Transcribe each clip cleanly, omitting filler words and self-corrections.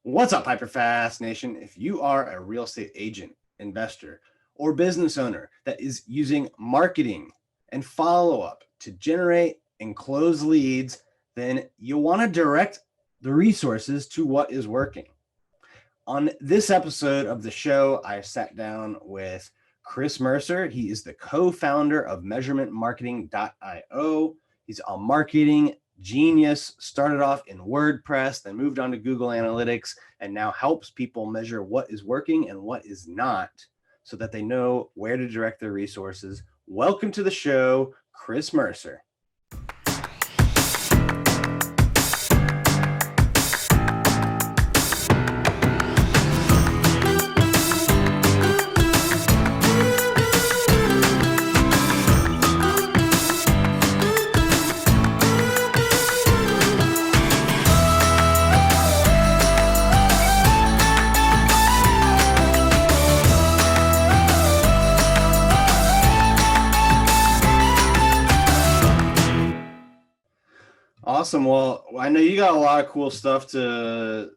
What's up, HyperFast Nation? If you are a real estate agent, investor, or business owner that is using marketing and follow-up to generate and close leads, then you want to direct the resources to what is working. On this episode of the show, I sat down with Chris Mercer. He is the co-founder of measurementmarketing.io. He's a marketing genius, started off in WordPress, then moved on to Google Analytics, and now helps people measure what is working and what is not so that they know where to direct their resources. Welcome to the show, Chris Mercer. Awesome. Well, I know you got a lot of cool stuff to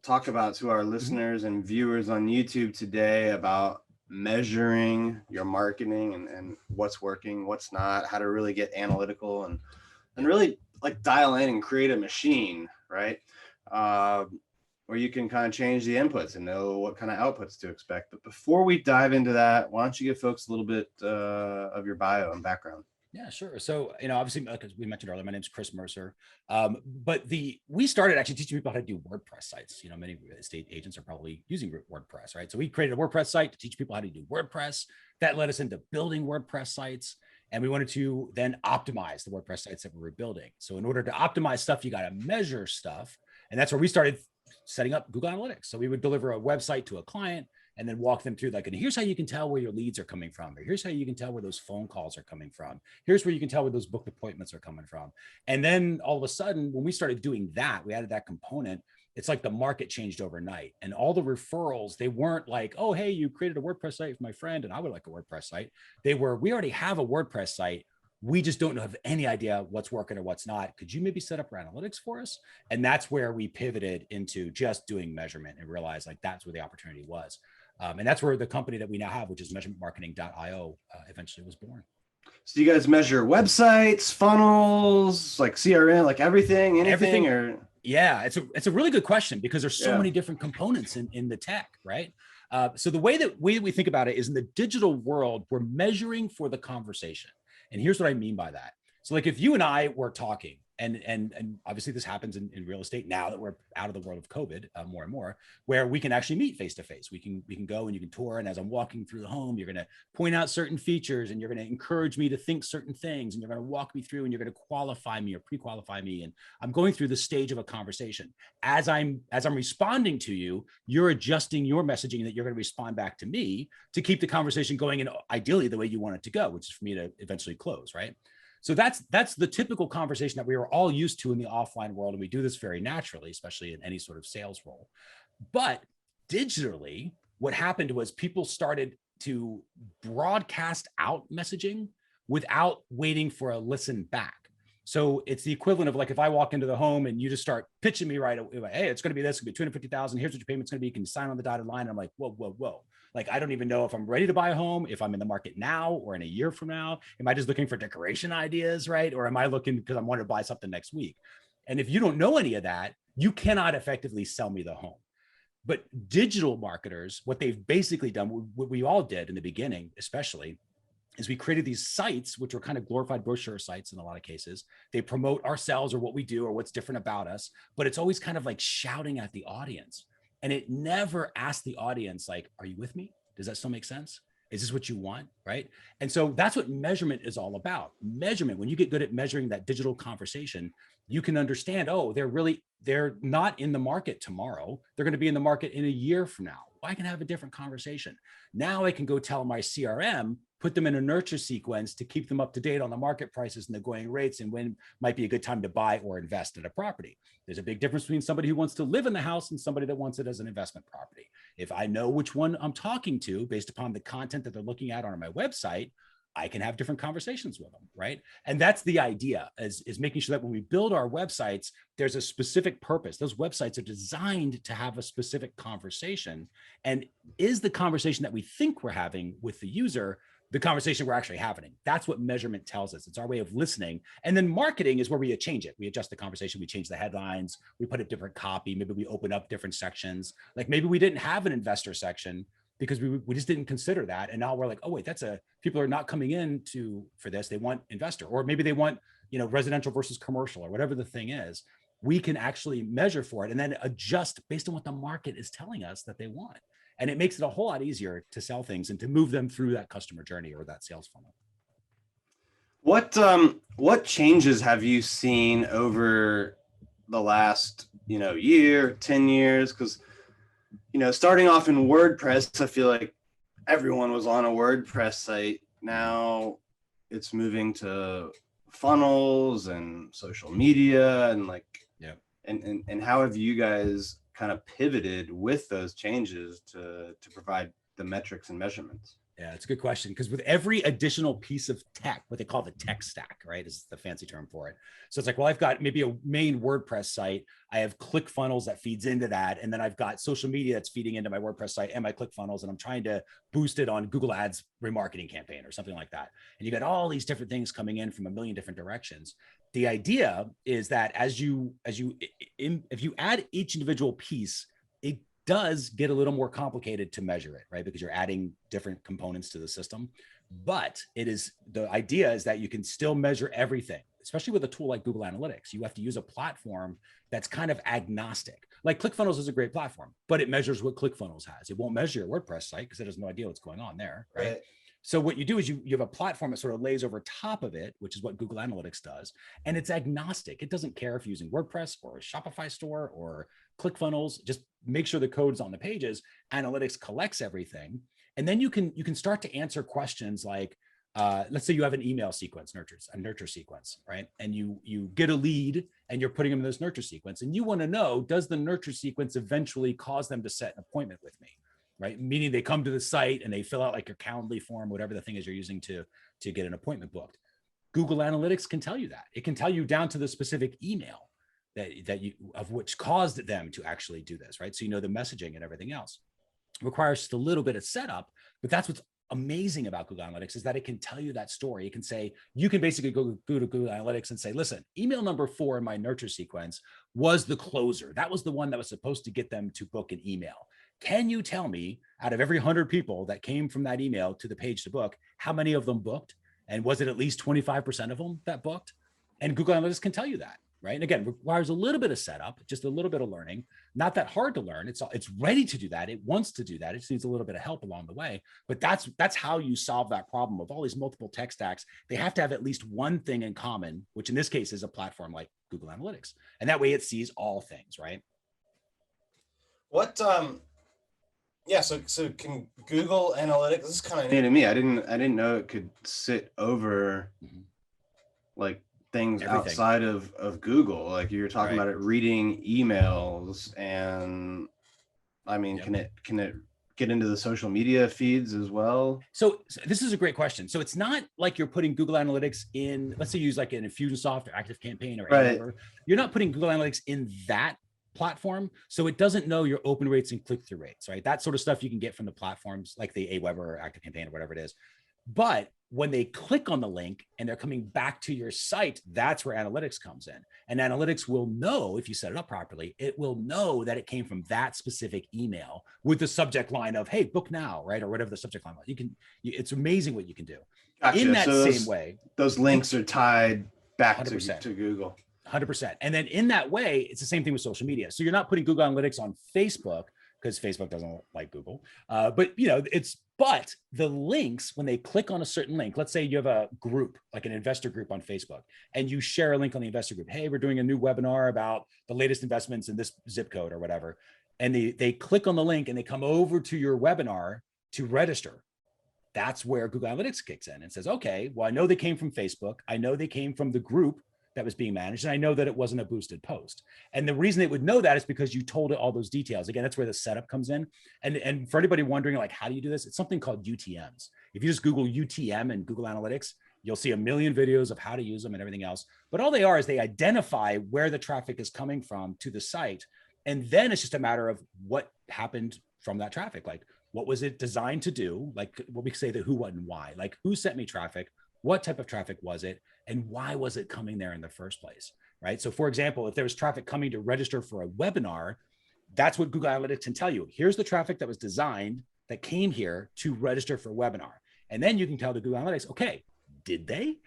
talk about to our listeners and viewers on YouTube today about measuring your marketing and what's working, what's not, how to really get analytical and really like dial in and create a machine, right? Where you can kind of change the inputs and know what kind of outputs to expect. But before we dive into that, why don't you give folks a little bit of your bio and background? Yeah, sure. So, obviously, like we mentioned earlier, my name's Chris Mercer. But we started actually teaching people how to do WordPress sites. Many real estate agents are probably using WordPress, right? So we created a WordPress site to teach people how to do WordPress. That led us into building WordPress sites. And we wanted to then optimize the WordPress sites that we were building. So in order to optimize stuff, you got to measure stuff. And that's where we started setting up Google Analytics. So we would deliver a website to a client and then walk them through like, and here's how you can tell where your leads are coming from, or here's how you can tell where those phone calls are coming from. Here's where you can tell where those booked appointments are coming from. And then all of a sudden, when we started doing that, we added that component. It's like the market changed overnight, and all the referrals, they weren't like, oh, hey, you created a WordPress site with my friend and I would like a WordPress site. They were, we already have a WordPress site. We just don't have any idea what's working or what's not. Could you maybe set up our analytics for us? And that's where we pivoted into just doing measurement and realized like that's where the opportunity was. And that's where the company that we now have, which is measurementmarketing.io, eventually was born. So you guys measure websites, funnels, like CRM, like anything, or? Yeah, it's a really good question because there's so many different components in the tech, right? So the way that we think about it is in the digital world, we're measuring for the conversation. And here's what I mean by that. So like if you and I were talking, and obviously this happens in real estate now that we're out of the world of COVID more and more, where we can actually meet face to face. We can go and you can tour. And as I'm walking through the home, you're going to point out certain features and you're going to encourage me to think certain things. And you're going to walk me through and you're going to qualify me or pre-qualify me. And I'm going through the stage of a conversation. As I'm responding to you, you're adjusting your messaging that you're going to respond back to me to keep the conversation going in ideally the way you want it to go, which is for me to eventually close, right? So that's the typical conversation that we were all used to in the offline world. And we do this very naturally, especially in any sort of sales role. But digitally, what happened was people started to broadcast out messaging without waiting for a listen back. So it's the equivalent of like if I walk into the home and you just start pitching me right away, hey, it's going to be this, it's going to be 250,000. Here's what your payment's going to be. You can sign on the dotted line. And I'm like, whoa. Like, I don't even know if I'm ready to buy a home, if I'm in the market now or in a year from now. Am I just looking for decoration ideas, right? Or am I looking because I want to buy something next week? And if you don't know any of that, you cannot effectively sell me the home. But digital marketers, what they've basically done, what we all did in the beginning, especially, is we created these sites, which were kind of glorified brochure sites in a lot of cases. They promote ourselves or what we do or what's different about us, but it's always kind of like shouting at the audience. And it never asks the audience, like, are you with me? Does that still make sense? Is this what you want, right? And so that's what measurement is all about. Measurement, when you get good at measuring that digital conversation, you can understand, oh, they're not in the market tomorrow. They're going to be in the market in a year from now. I can have a different conversation. Now I can go tell my CRM, put them in a nurture sequence to keep them up to date on the market prices and the going rates and when might be a good time to buy or invest in a property. There's a big difference between somebody who wants to live in the house and somebody that wants it as an investment property. If I know which one I'm talking to based upon the content that they're looking at on my website, I can have different conversations with them, right? And that's the idea, is making sure that when we build our websites, there's a specific purpose. Those websites are designed to have a specific conversation. And is the conversation that we think we're having with the user the conversation we're actually having? That's what measurement tells us. It's our way of listening. And then marketing is where we change it. We adjust the conversation, we change the headlines, we put a different copy, maybe we open up different sections. Like maybe we didn't have an investor section because we just didn't consider that. And now we're like, oh wait, people are not coming in for this. They want investor, or maybe they want, residential versus commercial, or whatever the thing is. We can actually measure for it and then adjust based on what the market is telling us that they want. And it makes it a whole lot easier to sell things and to move them through that customer journey or that sales funnel. What changes have you seen over the last, year, 10 years? Because starting off in WordPress, I feel like everyone was on a WordPress site. Now it's moving to funnels and social media and and how have you guys kind of pivoted with those changes to provide the metrics and measurements? Yeah, it's a good question, because with every additional piece of tech, what they call the tech stack, right, is the fancy term for it. So it's like, well, I've got maybe a main WordPress site. I have ClickFunnels that feeds into that. And then I've got social media that's feeding into my WordPress site and my ClickFunnels. And I'm trying to boost it on Google Ads remarketing campaign or something like that. And you got all these different things coming in from a million different directions. The idea is that if you add each individual piece, it does get a little more complicated to measure it, right? Because you're adding different components to the system. But the idea is that you can still measure everything, especially with a tool like Google Analytics. You have to use a platform that's kind of agnostic. Like ClickFunnels is a great platform, but it measures what ClickFunnels has. It won't measure your WordPress site because it has no idea what's going on there, right? So what you do is you have a platform that sort of lays over top of it, which is what Google Analytics does. And it's agnostic. It doesn't care if you're using WordPress or a Shopify store or ClickFunnels. Just make sure the code's on the pages. Analytics collects everything. And then you can start to answer questions like, let's say you have an email sequence, a nurture sequence, right? And you get a lead and you're putting them in this nurture sequence. And you want to know, does the nurture sequence eventually cause them to set an appointment with me? Right? Meaning they come to the site and they fill out like your Calendly form, whatever the thing is you're using to get an appointment booked. Google Analytics can tell you that. It can tell you down to the specific email of which caused them to actually do this, right? So the messaging and everything else. It requires just a little bit of setup, but that's what's amazing about Google Analytics, is that it can tell you that story. It can say, you can basically go to Google Analytics and say, listen, email number 4 in my nurture sequence was the closer. That was the one that was supposed to get them to book an email. Can you tell me, out of every 100 people that came from that email to the page to book, how many of them booked? And was it at least 25% of them that booked? And Google Analytics can tell you that, right? And again, requires a little bit of setup, just a little bit of learning, not that hard to learn. It's ready to do that. It wants to do that. It just needs a little bit of help along the way. But that's how you solve that problem with all these multiple tech stacks. They have to have at least one thing in common, which in this case is a platform like Google Analytics. And that way it sees all things, right? So can Google Analytics, this is kind of new to me. I didn't know it could sit over like things everything outside of Google. Like you were talking about it reading emails, and I mean, can it get into the social media feeds as well? So this is a great question. So it's not like you're putting Google Analytics in, let's say you use like an Infusionsoft or ActiveCampaign or whatever. You're not putting Google Analytics in that platform, so it doesn't know your open rates and click-through rates, right? That sort of stuff you can get from the platforms like the Aweber or ActiveCampaign or whatever it is. But when they click on the link and they're coming back to your site, that's where analytics comes in. And analytics will know, if you set it up properly, it will know that it came from that specific email with the subject line of, hey, book now, right? Or whatever the subject line was. It's amazing what you can do. Gotcha. In that same way, those links are tied back to Google. 100%. And then in that way, it's the same thing with social media. So you're not putting Google Analytics on Facebook because Facebook doesn't like Google. But the links, when they click on a certain link, let's say you have a group, like an investor group on Facebook, and you share a link on the investor group. Hey, we're doing a new webinar about the latest investments in this zip code or whatever. And they click on the link and they come over to your webinar to register. That's where Google Analytics kicks in and says, okay, well, I know they came from Facebook. I know they came from the group that was being managed. And I know that it wasn't a boosted post. And the reason it would know that is because you told it all those details. Again, that's where the setup comes in. And for anybody wondering, like, how do you do this? It's something called UTMs. If you just Google UTM and Google Analytics, you'll see a million videos of how to use them and everything else. But all they are is they identify where the traffic is coming from to the site. And then it's just a matter of what happened from that traffic. Like, what was it designed to do? Like what we say the who, what, and why. Like, who sent me traffic? What type of traffic was it? And why was it coming there in the first place, right? So for example, if there was traffic coming to register for a webinar, that's what Google Analytics can tell you. Here's the traffic that was designed that came here to register for a webinar. And then you can tell the Google Analytics, okay, did they?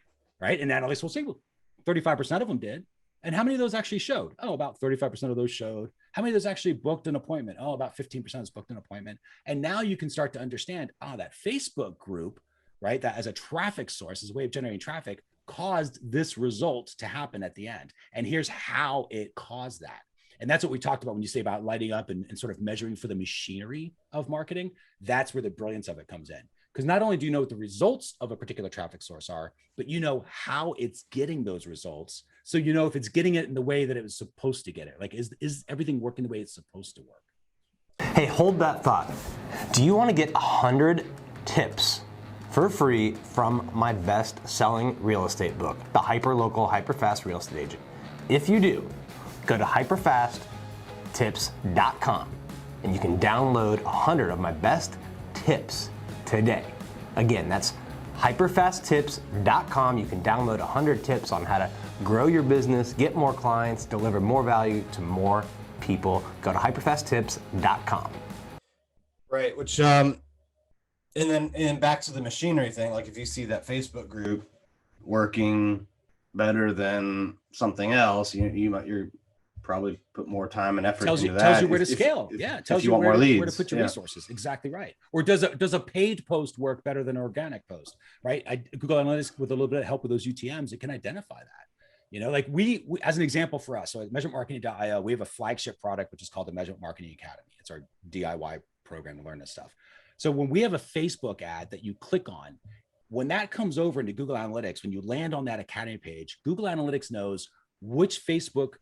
Right? And analytics will say, well, 35% of them did. And how many of those actually showed? Oh, about 35% of those showed. How many of those actually booked an appointment? Oh, about 15% has booked an appointment. And now you can start to understand, that Facebook group, right, that as a traffic source, as a way of generating traffic, caused this result to happen at the end. And here's how it caused that. And that's what we talked about when you say about lighting up and sort of measuring for the machinery of marketing. That's where the brilliance of it comes in. Because not only do you know what the results of a particular traffic source are, but you know how it's getting those results. So you know if it's getting it in the way that it was supposed to get it. Like, is everything working the way it's supposed to work? Hey, hold that thought. Do you want to get 100 tips for free from my best-selling real estate book, The Hyperlocal HyperFast Real Estate Agent? If you do, go to hyperfasttips.com and you can download 100 of my best tips today. Again, that's hyperfasttips.com. You can download 100 tips on how to grow your business, get more clients, deliver more value to more people. Go to hyperfasttips.com. Right, which and then back to the machinery thing, like if you see that Facebook group working better than something else, you're probably put more time and effort into that. Tells you where to scale. It tells you where to put your resources. Exactly right. Or does a paid post work better than an organic post, right? Google Analytics, with a little bit of help with those UTMs, it can identify that. Like we as an example for us, so at measurementmarketing.io, we have a flagship product, which is called the Measurement Marketing Academy. It's our DIY program to learn this stuff. So when we have a Facebook ad that you click on, when that comes over into Google Analytics, when you land on that Academy page, Google Analytics knows which Facebook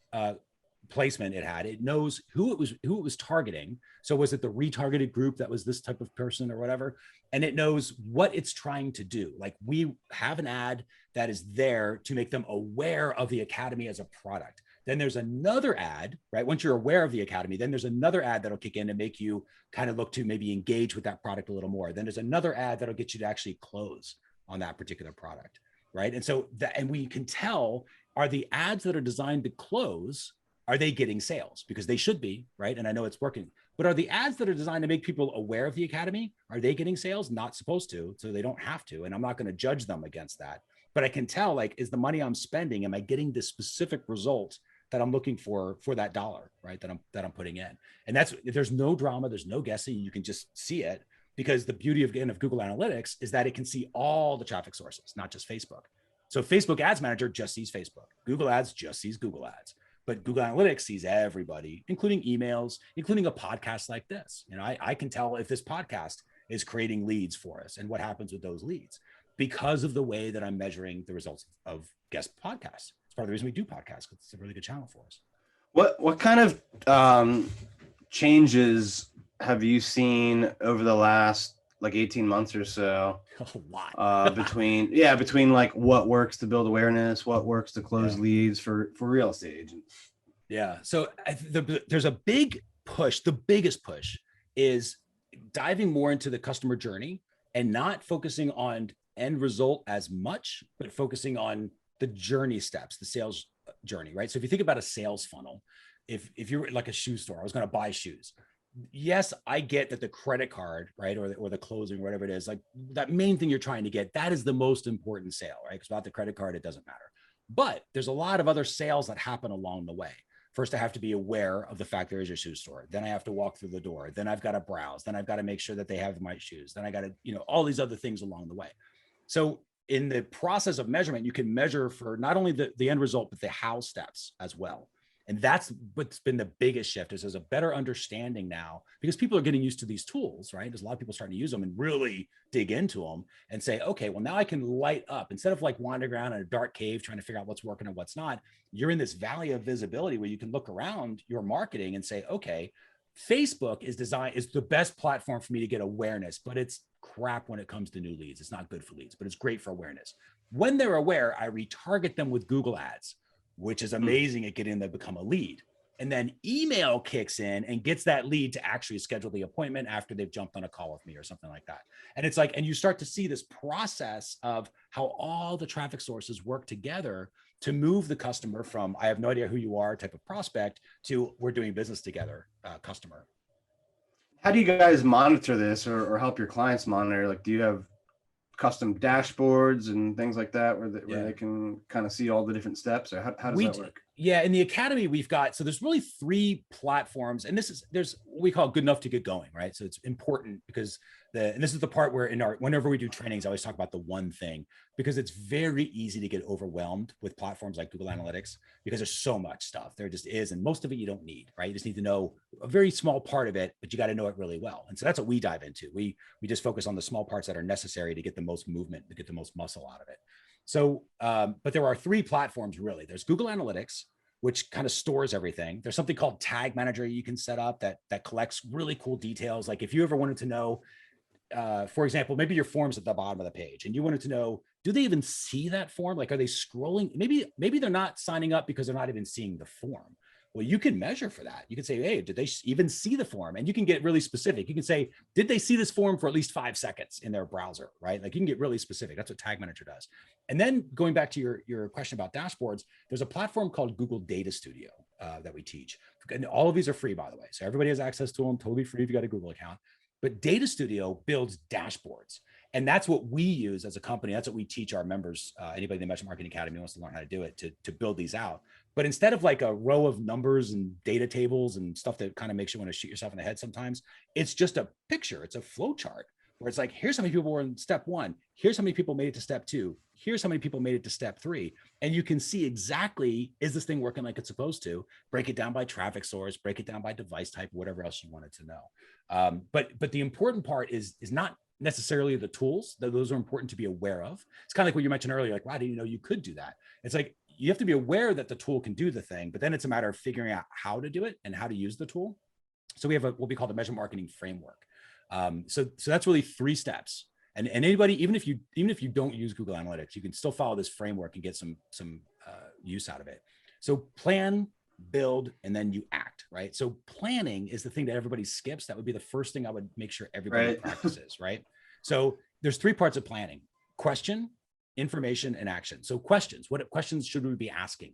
placement it had. It knows who it was targeting. So was it the retargeted group that was this type of person or whatever? And it knows what it's trying to do. Like, we have an ad that is there to make them aware of the Academy as a product. Then there's another ad, right? Once you're aware of the Academy, then there's another ad that'll kick in and make you kind of look to maybe engage with that product a little more. Then there's another ad that'll get you to actually close on that particular product, right? And so and we can tell, are the ads that are designed to close, are they getting sales? Because they should be, right? And I know it's working. But are the ads that are designed to make people aware of the Academy, are they getting sales? Not supposed to, so they don't have to. And I'm not going to judge them against that. But I can tell, like, is the money I'm spending, am I getting the specific result that I'm looking for that dollar, right? That I'm putting in. And there's no drama, there's no guessing. You can just see it, because the beauty of Google Analytics is that it can see all the traffic sources, not just Facebook. So Facebook Ads Manager just sees Facebook. Google Ads just sees Google Ads. But Google Analytics sees everybody, including emails, including a podcast like this. I can tell if this podcast is creating leads for us and what happens with those leads because of the way that I'm measuring the results of guest podcasts. It's part of the reason we do podcasts, because it's a really good channel for us. What kind of changes have you seen over the last like 18 months or so? A lot. between like what works to build awareness, what works to close leads for real estate agents. Yeah. So there's a big push. The biggest push is diving more into the customer journey and not focusing on end result as much, but focusing on the journey steps, the sales journey, right? So if you think about a sales funnel, if you're like a shoe store, I was going to buy shoes. Yes, I get that the credit card, right, or the closing, whatever it is, like that main thing you're trying to get, that is the most important sale, right? Because without the credit card, it doesn't matter. But there's a lot of other sales that happen along the way. First, I have to be aware of the fact there is a shoe store. Then I have to walk through the door. Then I've got to browse. Then I've got to make sure that they have my shoes. Then I got to, all these other things along the way. So in the process of measurement, you can measure for not only the end result, but the how steps as well. And that's what's been the biggest shift, is there's a better understanding now, because people are getting used to these tools, right? There's a lot of people starting to use them and really dig into them and say, okay, well, now I can light up. Instead of like wandering around in a dark cave trying to figure out what's working and what's not, you're in this valley of visibility where you can look around your marketing and say, okay, Facebook is the best platform for me to get awareness, but it's crap when it comes to new leads. It's not good for leads, but it's great for awareness. When they're aware, I retarget them with Google ads, which is amazing at getting them to become a lead. And then email kicks in and gets that lead to actually schedule the appointment after they've jumped on a call with me or something like that. And it's like, and you start to see this process of how all the traffic sources work together to move the customer from, I have no idea who you are type of prospect to we're doing business together customer. How do you guys monitor this or help your clients monitor? Like, do you have custom dashboards and things like that where they can kind of see all the different steps, or how does that work? Yeah, in the academy we've got, so there's really 3 platforms, and there's what we call good enough to get going, right? So it's important because and this is the part where whenever we do trainings, I always talk about the one thing, because it's very easy to get overwhelmed with platforms like Google Analytics because there's so much stuff. There just is, and most of it you don't need, right? You just need to know a very small part of it, but you got to know it really well. And so that's what we dive into. We just focus on the small parts that are necessary to get the most movement, to get the most muscle out of it. So, but there are 3 platforms really. There's Google Analytics, which kind of stores everything. There's something called Tag Manager you can set up that collects really cool details. Like if you ever wanted to know, for example, maybe your form's at the bottom of the page and you wanted to know, do they even see that form? Like, are they scrolling? Maybe they're not signing up because they're not even seeing the form. Well, you can measure for that. You can say, hey, did they even see the form? And you can get really specific. You can say, did they see this form for at least 5 seconds in their browser, right? Like you can get really specific. That's what Tag Manager does. And then going back to your question about dashboards, there's a platform called Google Data Studio that we teach. And all of these are free, by the way. So everybody has access to them, totally free if you got a Google account. But Data Studio builds dashboards. And that's what we use as a company. That's what we teach our members, anybody in the Measurement Marketing Academy wants to learn how to do it, to build these out. But instead of like a row of numbers and data tables and stuff that kind of makes you want to shoot yourself in the head sometimes, it's just a picture. It's a flow chart where it's like, here's how many people were in step 1. Here's how many people made it to step 2. Here's how many people made it to step 3. And you can see exactly, is this thing working like it's supposed to? Break it down by traffic source, break it down by device type, whatever else you wanted to know. But the important part is not necessarily the tools. Those are important to be aware of. It's kind of like what you mentioned earlier, like, why didn't you know you could do that? It's like, you have to be aware that the tool can do the thing, but then it's a matter of figuring out how to do it and how to use the tool. So we have what we call the measurement marketing framework. So that's really 3 steps. And anybody, even if you don't use Google Analytics, you can still follow this framework and get some use out of it. So plan, build, and then you act, right? So planning is the thing that everybody skips. That would be the first thing I would make sure everybody practices, right? So there's 3 parts of planning: question, information, and action. So questions, what questions should we be asking?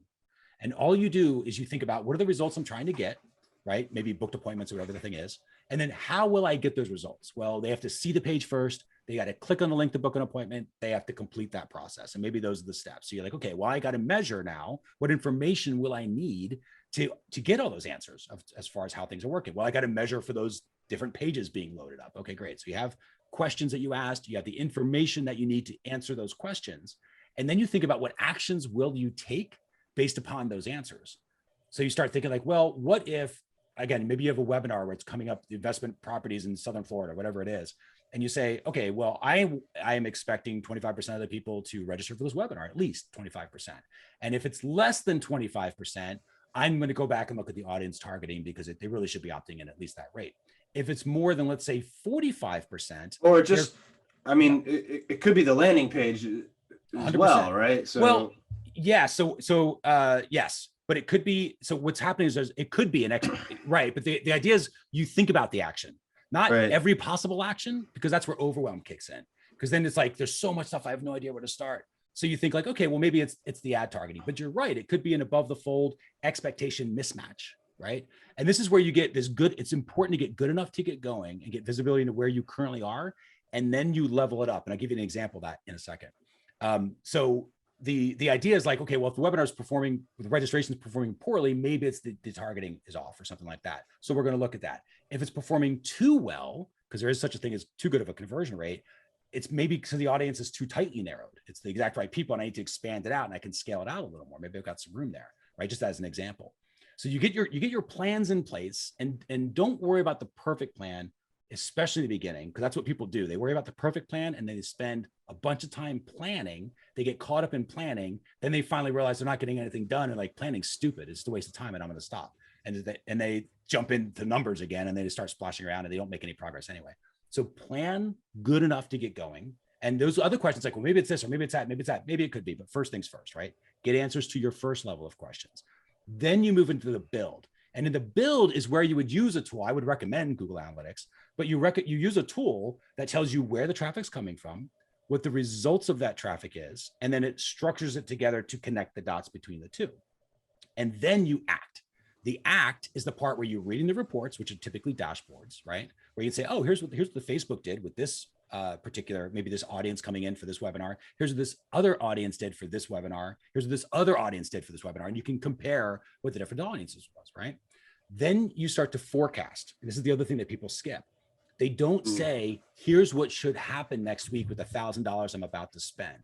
And all you do is you think about, what are the results I'm trying to get, right? Maybe booked appointments or whatever the thing is. And then how will I get those results? Well, they have to see the page first. They got to click on the link to book an appointment. They have to complete that process. And maybe those are the steps. So you're like, okay, well, I got to measure now. What information will I need to get all those answers as far as how things are working? Well, I got to measure for those different pages being loaded up. Okay, great. So you have questions that you asked, you have the information that you need to answer those questions. And then you think about what actions will you take based upon those answers. So you start thinking like, well, what if, again, maybe you have a webinar where it's coming up, the investment properties in Southern Florida, whatever it is. And you say, okay, well, I am expecting 25% of the people to register for this webinar, at least 25%. And if it's less than 25%, I'm going to go back and look at the audience targeting because they really should be opting in at least that rate. If it's more than, let's say, 45%, or just, I mean, it could be the landing page as 100%. well, right? So, well, yeah. So yes, but it could be. So what's happening is it could be an extra, right? But the idea is you think about the action, not every possible action, because that's where overwhelm kicks in. Because then it's like, there's so much stuff, I have no idea where to start. So you think like, okay, well, maybe it's the ad targeting, but you're right. It could be an above the fold expectation mismatch, right? And this is where you get this good, it's important to get good enough to get going and get visibility into where you currently are. And then you level it up. And I'll give you an example of that in a second. So the idea is like, okay, well, if the webinar is performing, the registration is performing poorly, maybe it's the targeting is off or something like that. So we're going to look at that. If it's performing too well, because there is such a thing as too good of a conversion rate, it's maybe because the audience is too tightly narrowed. It's the exact right people, and I need to expand it out, and I can scale it out a little more. Maybe I've got some room there, right? Just as an example. So you get your plans in place, and don't worry about the perfect plan, especially in the beginning, because that's what people do. They worry about the perfect plan, and they spend a bunch of time planning. They get caught up in planning. Then they finally realize they're not getting anything done, and like, planning's stupid. It's just a waste of time, and I'm going to stop. and they jump into numbers again, and they just start splashing around, and they don't make any progress anyway. So plan good enough to get going. And those other questions like, well, maybe it's this, or maybe it's that, maybe it's that, maybe it could be, but first things first, right? Get answers to your first level of questions. Then you move into the build. And in the build is where you would use a tool. I would recommend Google Analytics, but you use a tool that tells you where the traffic's coming from, what the results of that traffic is, and then it structures it together to connect the dots between the two. And then you act. The act is the part where you're reading the reports, which are typically dashboards, right? Where you'd say, oh, here's what the Facebook did with this particular, maybe this audience coming in for this webinar. Here's what this other audience did for this webinar. Here's what this other audience did for this webinar. And you can compare what the different audiences was, right? Then you start to forecast. And this is the other thing that people skip. They don't say, here's what should happen next week with $1,000 I'm about to spend.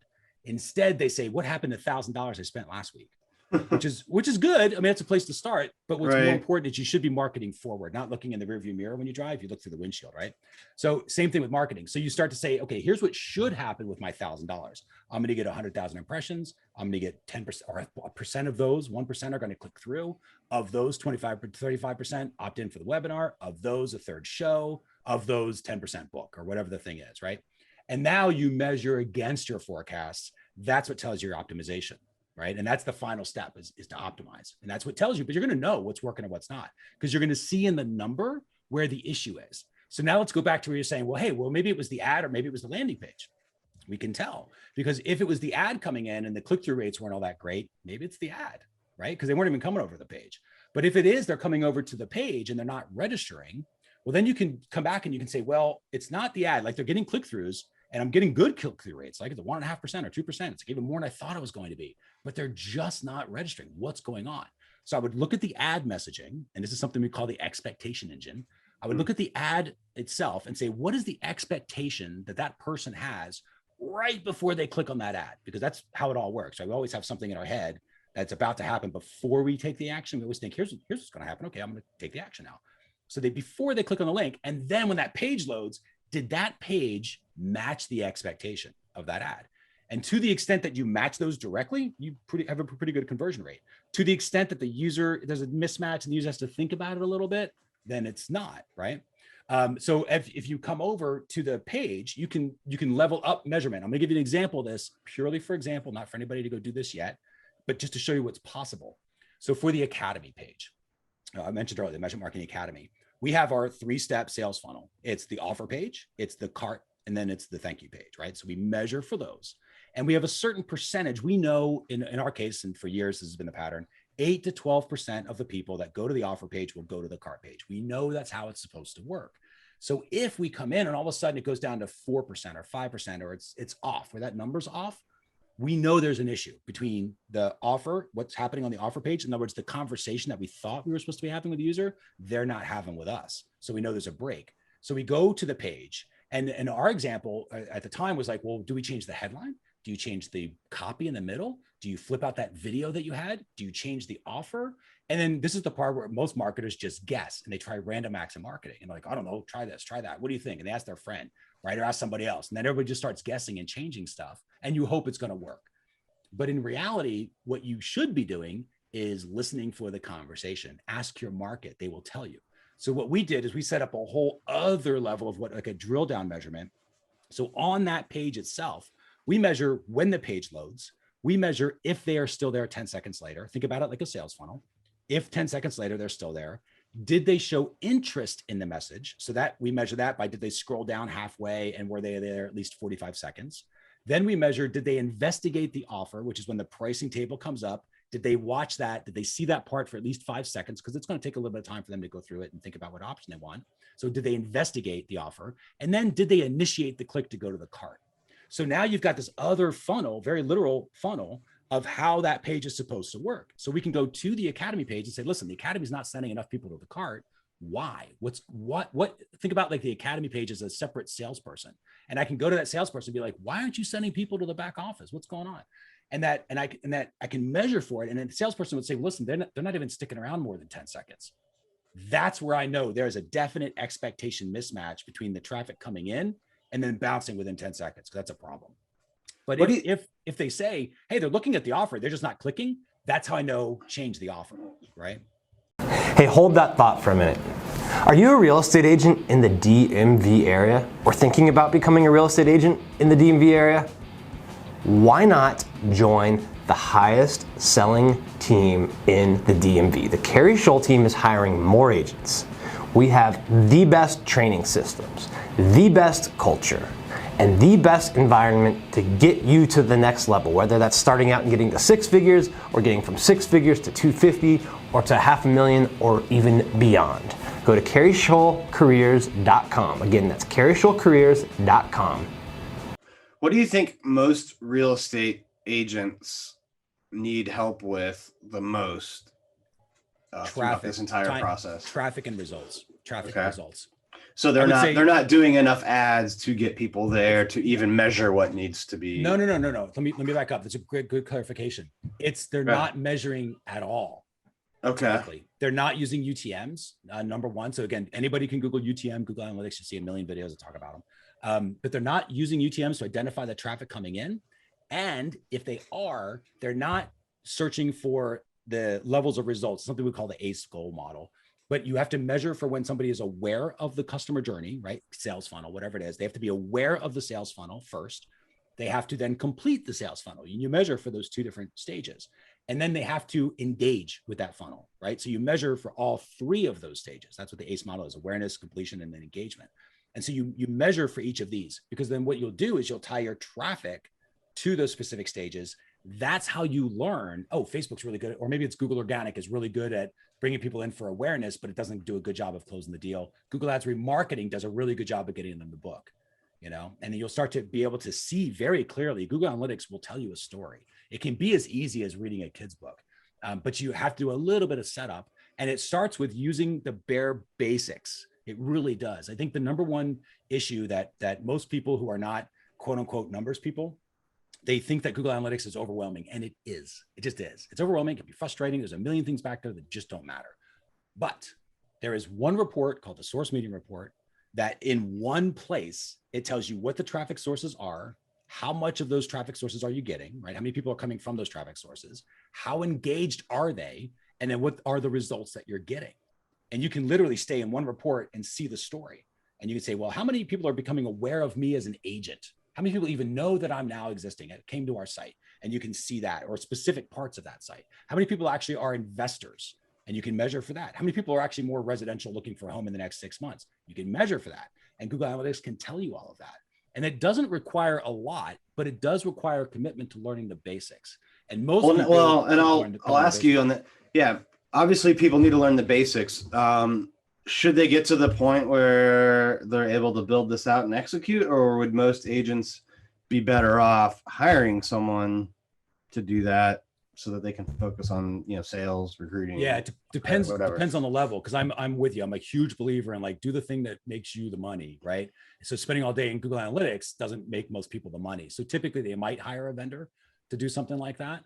Instead, they say, what happened to $1,000 I spent last week? which is good. I mean, that's a place to start. But what's more important is you should be marketing forward, not looking in the rearview mirror when you drive. You look through the windshield, right? So same thing with marketing. So you start to say, okay, here's what should happen with my $1,000. I'm going to get 100,000 impressions. I'm going to get 10% or a percent of those. 1% are going to click through. Of those, 25 to 35% opt in for the webinar. Of those, a third show. Of those, 10% book, or whatever the thing is, right? And now you measure against your forecasts. That's what tells you your optimization. Right. And that's the final step is to optimize. And that's what tells you, but you're going to know what's working and what's not, because you're going to see in the number where the issue is. So now let's go back to where you're saying, well, hey, well, maybe it was the ad or maybe it was the landing page. We can tell, because if it was the ad coming in and the click-through rates weren't all that great, maybe it's the ad, right? Because they weren't even coming over to the page. But if it is, they're coming over to the page and they're not registering, well, then you can come back and you can say, well, it's not the ad. Like they're getting click-throughs. And I'm getting good click-through rates, like it's 1.5% or 2%. It's even more than I thought it was going to be, but they're just not registering. What's going on? So I would look at the ad messaging, and this is something we call the expectation engine. I would look at the ad itself and say, what is the expectation that that person has right before they click on that ad? Because that's how it all works. Right? We always have something in our head that's about to happen before we take the action. We always think, here's what's going to happen. Okay, I'm going to take the action now. So before they click on the link, and then when that page loads, did that page match the expectation of that ad? And to the extent that you match those directly, you have a pretty good conversion rate. To the extent that there's a mismatch and the user has to think about it a little bit, then it's not, right? So if you come over to the page, you can level up measurement. I'm gonna give you an example of this, purely for example, not for anybody to go do this yet, but just to show you what's possible. So for the Academy page, I mentioned earlier, the Measurement Marketing Academy, we have our 3-step sales funnel. It's the offer page, it's the cart, and then it's the thank you page, right? So we measure for those. And we have a certain percentage. We know in our case, and for years, this has been the pattern, 8 to 12% of the people that go to the offer page will go to the cart page. We know that's how it's supposed to work. So if we come in and all of a sudden it goes down to 4% or 5%, or it's off, where that number's off, we know there's an issue between the offer, what's happening on the offer page. In other words, the conversation that we thought we were supposed to be having with the user, they're not having with us. So we know there's a break. So we go to the page, and our example at the time was like, well, do we change the headline? Do you change the copy in the middle? Do you flip out that video that you had? Do you change the offer? And then this is the part where most marketers just guess and they try random acts of marketing. And like, I don't know, try this, try that. What do you think? And they ask their friend, right? Or ask somebody else. And then everybody just starts guessing and changing stuff. And you hope it's going to work. But in reality, what you should be doing is listening for the conversation. Ask your market, they will tell you. So what we did is we set up a whole other level of like a drill down measurement. So on that page itself, we measure when the page loads. We measure if they are still there 10 seconds later. Think about it like a sales funnel. If 10 seconds later, they're still there. Did they show interest in the message? So that we measure that by, did they scroll down halfway and were they there at least 45 seconds? Then we measure, did they investigate the offer, which is when the pricing table comes up? Did they watch that? Did they see that part for at least 5 seconds? Because it's going to take a little bit of time for them to go through it and think about what option they want. So did they investigate the offer? And then did they initiate the click to go to the cart? So now you've got this other funnel, very literal funnel of how that page is supposed to work. So we can go to the Academy page and say, listen, the Academy is not sending enough people to the cart. Why? Think about like the Academy page as a separate salesperson. And I can go to that salesperson and be like, why aren't you sending people to the back office? What's going on? And I can measure for it. And then the salesperson would say, listen, they're not even sticking around more than 10 seconds. That's where I know there's a definite expectation mismatch between the traffic coming in and then bouncing within 10 seconds, because that's a problem. But if they say, hey, they're looking at the offer, they're just not clicking, that's how I know change the offer, right? Hey, hold that thought for a minute. Are you a real estate agent in the DMV area or thinking about becoming a real estate agent in the DMV area? Why not join the highest selling team in the DMV? The Carrie Scholl team is hiring more agents. We have the best training systems, the best culture, and the best environment to get you to the next level, whether that's starting out and getting to 6 figures or getting from 6 figures to 250 or to $500,000 or even beyond. Go to CarrieSchollCareers.com. Again, that's CarrieSchollCareers.com. What do you think most real estate agents need help with the most throughout this entire process? Traffic and results. Traffic and results. So they're not doing enough ads to get people there to even measure what needs to be. No. Let me back up. That's a good clarification. They're not measuring at all. Okay. Typically. They're not using UTMs, number one. So again, anybody can Google UTM, Google Analytics, you see a million videos that talk about them. But they're not using UTMs to identify the traffic coming in. And if they are, they're not searching for the levels of results, something we call the ACE goal model. But you have to measure for when somebody is aware of the customer journey, right? Sales funnel, whatever it is. They have to be aware of the sales funnel first. They have to then complete the sales funnel. And you measure for those 2 different stages. And then they have to engage with that funnel, right? So you measure for all 3 of those stages. That's what the ACE model is: awareness, completion, and then engagement. And so you measure for each of these, because then what you'll do is you'll tie your traffic to those specific stages. That's how you learn, oh, Facebook's really good, or maybe it's Google Organic is really good at bringing people in for awareness, but it doesn't do a good job of closing the deal. Google Ads remarketing does a really good job of getting them to book, and then you'll start to be able to see very clearly. Google Analytics will tell you a story. It can be as easy as reading a kid's book, but you have to do a little bit of setup, and it starts with using the bare basics. It really does. I think the number one issue that most people who are not quote unquote numbers people, they think that Google Analytics is overwhelming, and it is. It just is. It's overwhelming. It can be frustrating. There's a million things back there that just don't matter. But there is one report called the Source Medium Report that in one place, it tells you what the traffic sources are, how much of those traffic sources are you getting, right? How many people are coming from those traffic sources? How engaged are they? And then what are the results that you're getting? And you can literally stay in one report and see the story. And you can say, well, how many people are becoming aware of me as an agent? How many people even know that I'm now existing? It came to our site, and you can see that, or specific parts of that site. How many people actually are investors? And you can measure for that. How many people are actually more residential looking for a home in the next 6 months? You can measure for that. And Google Analytics can tell you all of that. And it doesn't require a lot, but it does require commitment to learning the basics. And most people, I'll ask you on that. Yeah, obviously people need to learn the basics. Should they get to the point where they're able to build this out and execute, or would most agents be better off hiring someone to do that so that they can focus on, sales, recruiting? Yeah, it depends on the level. Cause I'm with you. I'm a huge believer in do the thing that makes you the money, right? So spending all day in Google Analytics doesn't make most people the money. So typically they might hire a vendor to do something like that.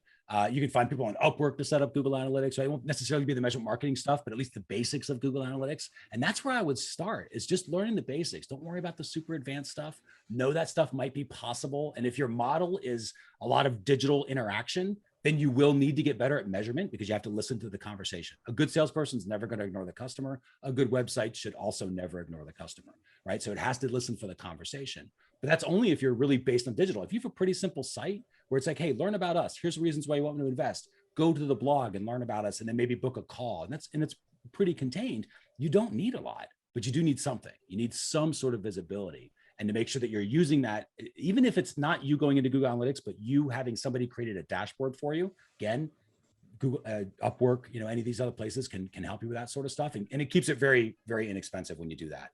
You can find people on Upwork to set up Google Analytics. Right? It won't necessarily be the measurement marketing stuff, but at least the basics of Google Analytics. And that's where I would start, is just learning the basics. Don't worry about the super advanced stuff. Know that stuff might be possible. And if your model is a lot of digital interaction, then you will need to get better at measurement, because you have to listen to the conversation. A good salesperson is never going to ignore the customer. A good website should also never ignore the customer, right? So it has to listen for the conversation. But that's only if you're really based on digital. If you have a pretty simple site where it's like, hey, learn about us. Here's the reasons why you want me to invest. Go to the blog and learn about us, and then maybe book a call. And it's pretty contained. You don't need a lot, but you do need something. You need some sort of visibility, and to make sure that you're using that, even if it's not you going into Google Analytics, but you having somebody created a dashboard for you. Again, Google, Upwork, any of these other places can help you with that sort of stuff. And it keeps it very, very inexpensive when you do that.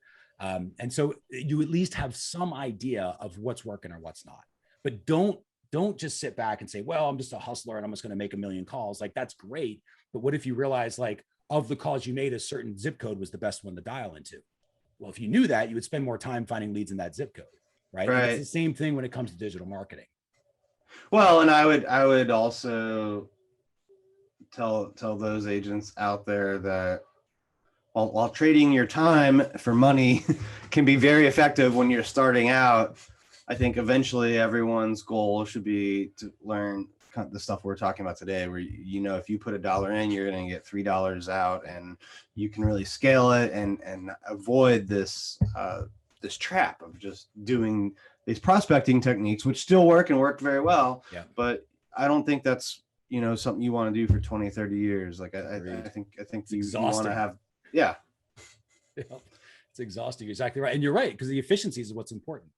And so you at least have some idea of what's working or what's not. But don't just sit back and say, well, I'm just a hustler and I'm just going to make 1 million calls. That's great. But what if you realize of the calls you made, a certain zip code was the best one to dial into? Well, if you knew that, you would spend more time finding leads in that zip code, right? And it's the same thing when it comes to digital marketing. Well, and I would also tell those agents out there that while trading your time for money can be very effective when you're starting out, I think eventually everyone's goal should be to learn the stuff we're talking about today, where, you know, if you put $1 in, you're going to get $3 out, and you can really scale it and avoid this, this trap of just doing these prospecting techniques, which still work and work very well. Yeah. But I don't think that's, you know, something you want to do for 20, 30 years. Like I think you want to have, yeah. It's exhausting. Exactly right. And you're right, because the efficiencies is what's important,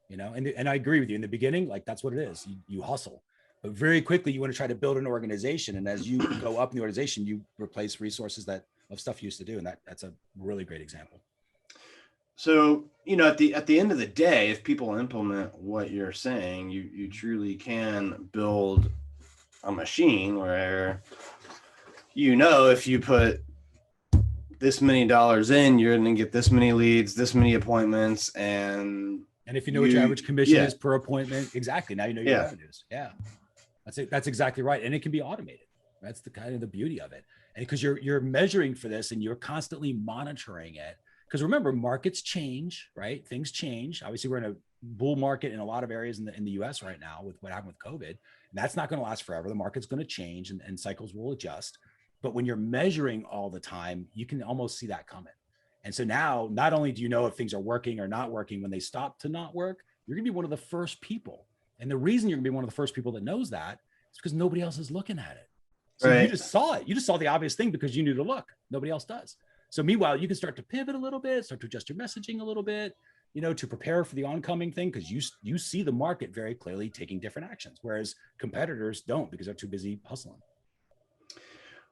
you know, and I agree with you in the beginning, like that's what it is. You hustle, but very quickly you want to try to build an organization. And as you go up in the organization, you replace resources of stuff you used to do. And that's a really great example. So, you know, at the end of the day, if people implement what you're saying, you truly can build a machine where, you know, if you put this many dollars in, you're going to get this many leads, this many appointments. And if you know what your average commission is per appointment, exactly. Now you know your revenues. Yeah, that's it. That's exactly right. And it can be automated. That's the kind of the beauty of it. And because you're measuring for this and you're constantly monitoring it. Because remember, markets change, right? Things change. Obviously, we're in a bull market in a lot of areas in the US right now with what happened with COVID. And that's not going to last forever. The market's going to change and cycles will adjust. But when you're measuring all the time, you can almost see that coming. And so now, not only do you know if things are working or not working, when they stop to not work, you're going to be one of the first people. And the reason you're going to be one of the first people that knows that is because nobody else is looking at it. So right. You just saw it. You just saw the obvious thing because you knew to look. Nobody else does. So meanwhile, you can start to pivot a little bit, start to adjust your messaging a little bit, you know, to prepare for the oncoming thing, because you see the market very clearly taking different actions, whereas competitors don't because they're too busy hustling.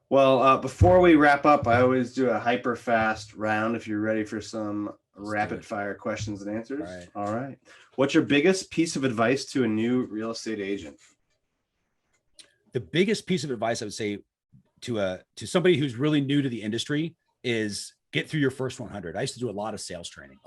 Well, before we wrap up, I always do a HyperFast round if you're ready for some rapid fire questions and answers. All right. What's your biggest piece of advice to a new real estate agent? The biggest piece of advice I would say to somebody who's really new to the industry is get through your first 100. I used to do a lot of sales training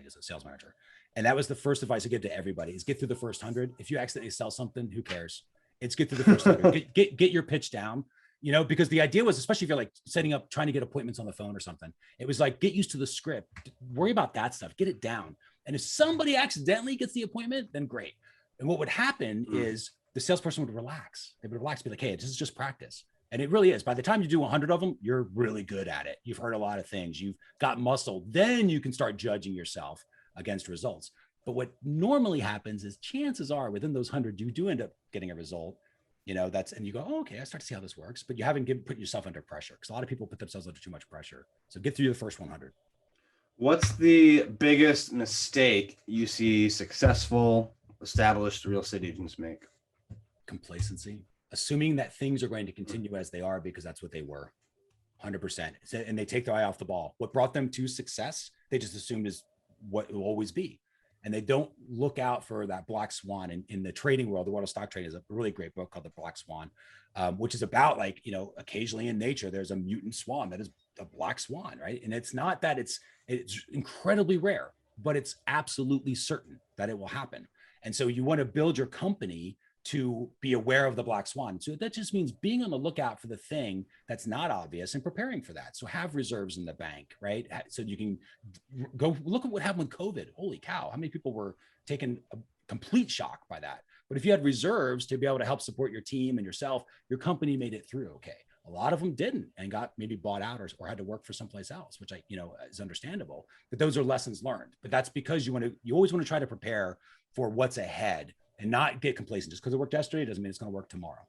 as a sales manager. And that was the first advice I give to everybody is get through the first 100. If you accidentally sell something, who cares? It's get through the first 100. Get your pitch down. You know, because the idea was, especially if you're like setting up, trying to get appointments on the phone or something, it was like, get used to the script, worry about that stuff, get it down. And if somebody accidentally gets the appointment, then great. And what would happen is the salesperson would relax. They would relax, be like, hey, this is just practice. And it really is. By the time you do 100 of them, you're really good at it. You've heard a lot of things. You've got muscle. Then you can start judging yourself against results. But what normally happens is chances are within those 100, you do end up getting a result. You know, and you go, oh, okay, I start to see how this works, but you haven't put yourself under pressure because a lot of people put themselves under too much pressure. So get through the first 100. What's the biggest mistake you see successful, established real estate agents make? Complacency, assuming that things are going to continue as they are because that's what they were, 100%. And they take their eye off the ball. What brought them to success, they just assumed is what it will always be. And they don't look out for that black swan. In the trading world, the world of stock trading is a really great book called The Black Swan, which is about like, you know, occasionally in nature, there's a mutant swan that is a black swan, right? And it's not that it's incredibly rare, but it's absolutely certain that it will happen. And so you want to build your company to be aware of the black swan. So that just means being on the lookout for the thing that's not obvious and preparing for that. So have reserves in the bank, right? So you can go look at what happened with COVID. Holy cow, how many people were taken a complete shock by that? But if you had reserves to be able to help support your team and yourself, your company made it through okay. A lot of them didn't and got maybe bought out or had to work for someplace else, which is understandable. But those are lessons learned. But that's because you always want to try to prepare for what's ahead and not get complacent. Just because it worked yesterday doesn't mean it's going to work tomorrow.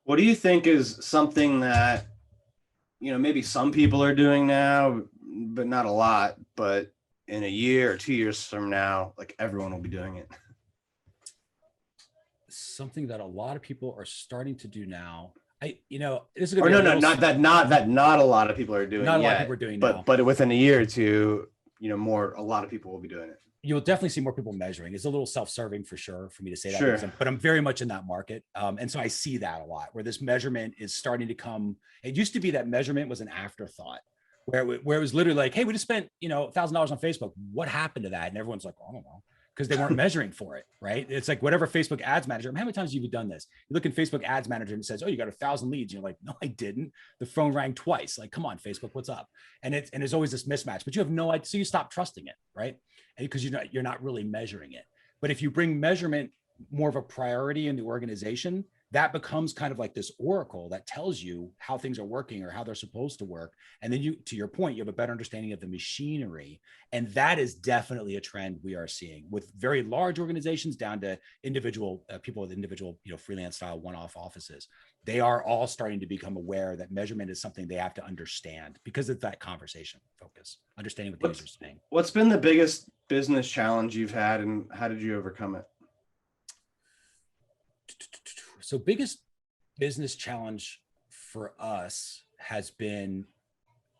What do you think is something that, you know, maybe some people are doing now, but not a lot, but in a year or 2 years from now, like everyone will be doing it? Something that a lot of people are starting to do now. This is going to be not a lot of people are doing. Not a lot of people are doing now. But within a year or two, you know, a lot of people will be doing it. You'll definitely see more people measuring. It's a little self-serving for sure for me to say that, sure. But I'm very much in that market. And so I see that a lot where this measurement is starting to come. It used to be that measurement was an afterthought where it was literally like, hey, we just spent, $1,000 on Facebook. What happened to that? And everyone's like, I don't know, because they weren't measuring for it, right? It's like whatever Facebook ads manager, how many times have you done this? You look in Facebook ads manager and it says, oh, you got 1,000 leads. You're like, no, I didn't. The phone rang twice. Like, come on, Facebook, what's up? And there's always this mismatch, but you have no idea. So you stop trusting it, right? Because you're not really measuring it. But if you bring measurement more of a priority in the organization, that becomes kind of like this oracle that tells you how things are working or how they're supposed to work. And then you, to your point, you have a better understanding of the machinery. And that is definitely a trend we are seeing with very large organizations down to individual people with individual, freelance style one-off offices. They are all starting to become aware that measurement is something they have to understand because of that conversation focus, understanding what the user's saying. What's been the biggest business challenge you've had and how did you overcome it? So biggest business challenge for us has been,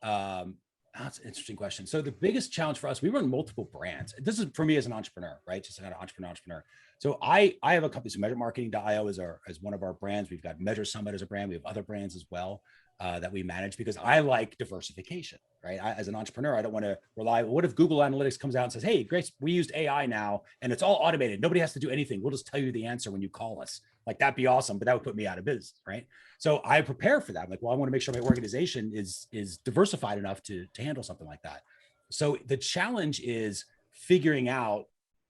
that's an interesting question. So the biggest challenge for us, we run multiple brands. This is for me as an entrepreneur, right? Just an entrepreneur. So I have a company, so measuremarketing.io is one of our brands. We've got Measure Summit as a brand. We have other brands as well that we manage because I like diversification, right? As an entrepreneur, I don't want to rely. What if Google Analytics comes out and says, hey, Grace, we used AI now and it's all automated. Nobody has to do anything. We'll just tell you the answer when you call us. Like that'd be awesome, but that would put me out of business, right? So I prepare for that. I'm like, well, I want to make sure my organization is diversified enough to handle something like that. So the challenge is figuring out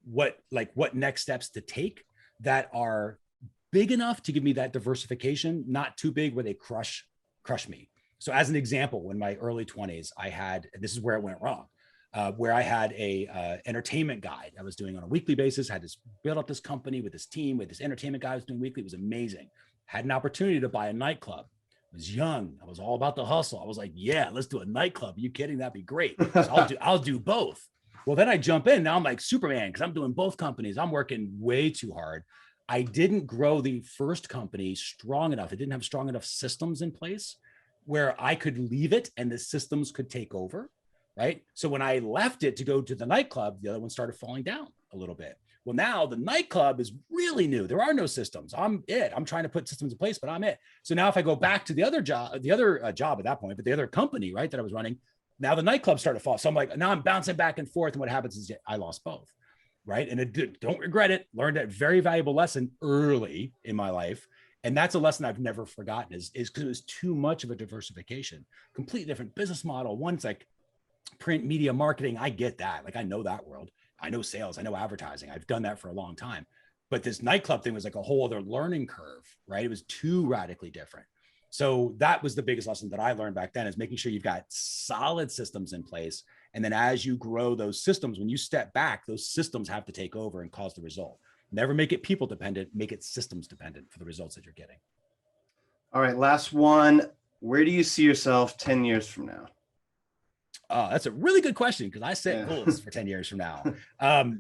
what next steps to take that are big enough to give me that diversification, not too big where they crush me. So as an example, in my early 20s, I had, and this is where it went wrong, where I had a entertainment guide I was doing on a weekly basis, had to build up this company with this team, with this entertainment guide I was doing weekly. It was amazing. Had an opportunity to buy a nightclub. I was young. I was all about the hustle. I was like, yeah, let's do a nightclub. Are you kidding? That'd be great. So I'll do both. Well, then I jump in. Now I'm like Superman because I'm doing both companies. I'm working way too hard. I didn't grow the first company strong enough. It didn't have strong enough systems in place where I could leave it and the systems could take over, right? So when I left it to go to the nightclub, the other one started falling down a little bit. Well, now the nightclub is really new. There are no systems. I'm trying to put systems in place, but I'm it. So now if I go back to the other job at that point, but the other company, right, that I was running, now the nightclub started to fall. So I'm like, now I'm bouncing back and forth. And what happens is I lost both, right? And don't regret it. Learned that very valuable lesson early in my life. And that's a lesson I've never forgotten is because it was too much of a diversification, completely different business model. One's like print media marketing. I get that. Like I know that world. I know sales. I know advertising. I've done that for a long time. But this nightclub thing was like a whole other learning curve, right? It was too radically different. So that was the biggest lesson that I learned back then is making sure you've got solid systems in place. And then as you grow those systems, when you step back, those systems have to take over and cause the result. Never make it people dependent, make it systems dependent for the results that you're getting. All right, last one. Where do you see yourself 10 years from now? That's a really good question because I set goals for 10 years from now.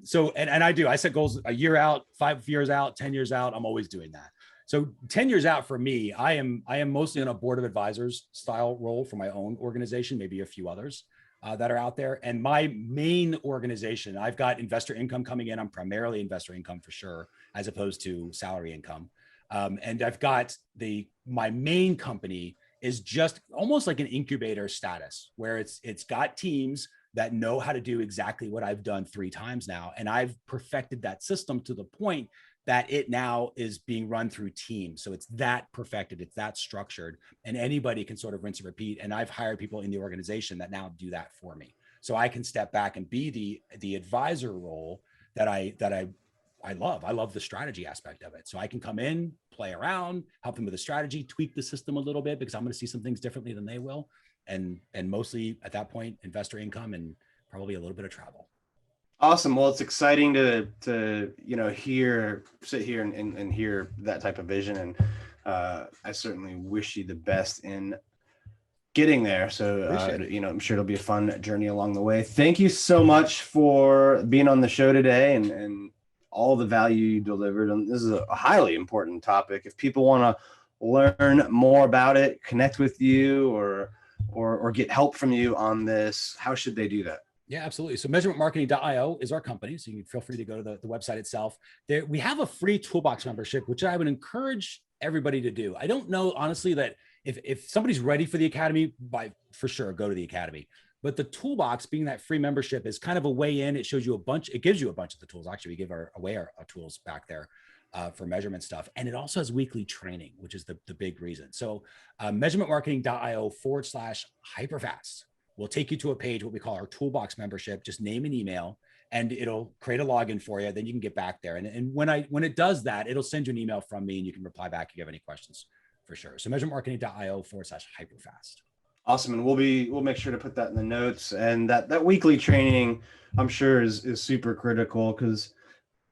So I do. I set goals a year out, 5 years out, 10 years out. I'm always doing that. So 10 years out for me, I am mostly in a board of advisors style role for my own organization, maybe a few others that are out there. And my main organization, I've got investor income coming in. I'm primarily investor income for sure, as opposed to salary income. And I've got my main company is just almost like an incubator status where it's got teams that know how to do exactly what I've done 3 times now. And I've perfected that system to the point that it now is being run through teams. So it's that perfected, it's that structured, and anybody can sort of rinse and repeat. And I've hired people in the organization that now do that for me. So I can step back and be the advisor role that I love. I love the strategy aspect of it. So I can come in, play around, help them with the strategy, tweak the system a little bit because I'm going to see some things differently than they will. And mostly at that point, investor income and probably a little bit of travel. Awesome. Well, it's exciting to sit here and hear that type of vision. And I certainly wish you the best in getting there. So, I'm sure it'll be a fun journey along the way. Thank you so much for being on the show today and all the value you delivered. And this is a highly important topic. If people want to learn more about it, connect with you or get help from you on this, how should they do that? Yeah, absolutely. So measurementmarketing.io is our company. So you can feel free to go to the website itself. We have a free toolbox membership, which I would encourage everybody to do. I don't know, honestly, that if somebody's ready for the academy, for sure, go to the academy. But the toolbox being that free membership is kind of a way in. It shows you it gives you a bunch of the tools. Actually, we give away our tools back there for measurement stuff. And it also has weekly training, which is the big reason. So measurementmarketing.io/hyperfast will take you to a page, what we call our toolbox membership. Just name and email. and it'll create a login for you. Then you can get back there. And when it does that, it'll send you an email from me and you can reply back if you have any questions for sure. So measuremarketing.io/hyperfast. Awesome. And we'll make sure to put that in the notes. And that weekly training, I'm sure is super critical, because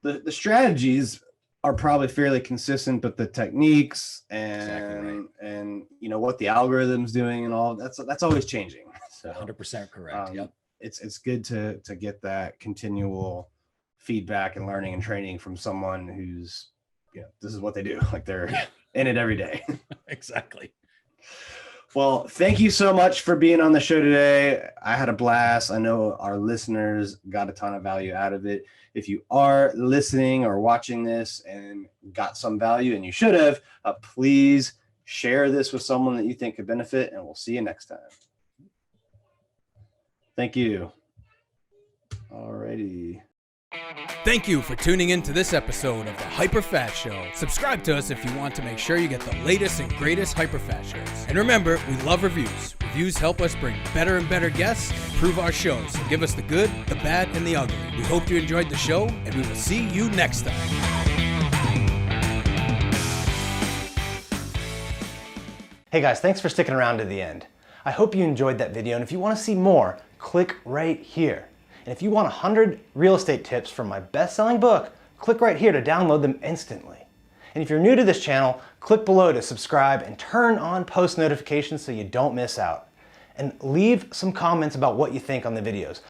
the strategies are probably fairly consistent, but the techniques and what the algorithm's doing and all that's always changing. So 100% correct. Yep. It's good to get that continual feedback and learning and training from someone who's, this is what they do. Like they're in it every day. Exactly. Well, thank you so much for being on the show today. I had a blast. I know our listeners got a ton of value out of it. If you are listening or watching this and got some value, and you should have, please share this with someone that you think could benefit, and we'll see you next time. Thank you. All righty. Thank you for tuning in to this episode of the HyperFast Show. Subscribe to us if you want to make sure you get the latest and greatest HyperFast shows. And remember, we love reviews. Reviews help us bring better and better guests and improve our shows. So give us the good, the bad, and the ugly. We hope you enjoyed the show, and we will see you next time. Hey guys, thanks for sticking around to the end. I hope you enjoyed that video, and if you want to see more, click right here. And if you want 100 real estate tips from my best-selling book, click right here to download them instantly. And if you're new to this channel, click below to subscribe and turn on post notifications so you don't miss out. And leave some comments about what you think on the videos.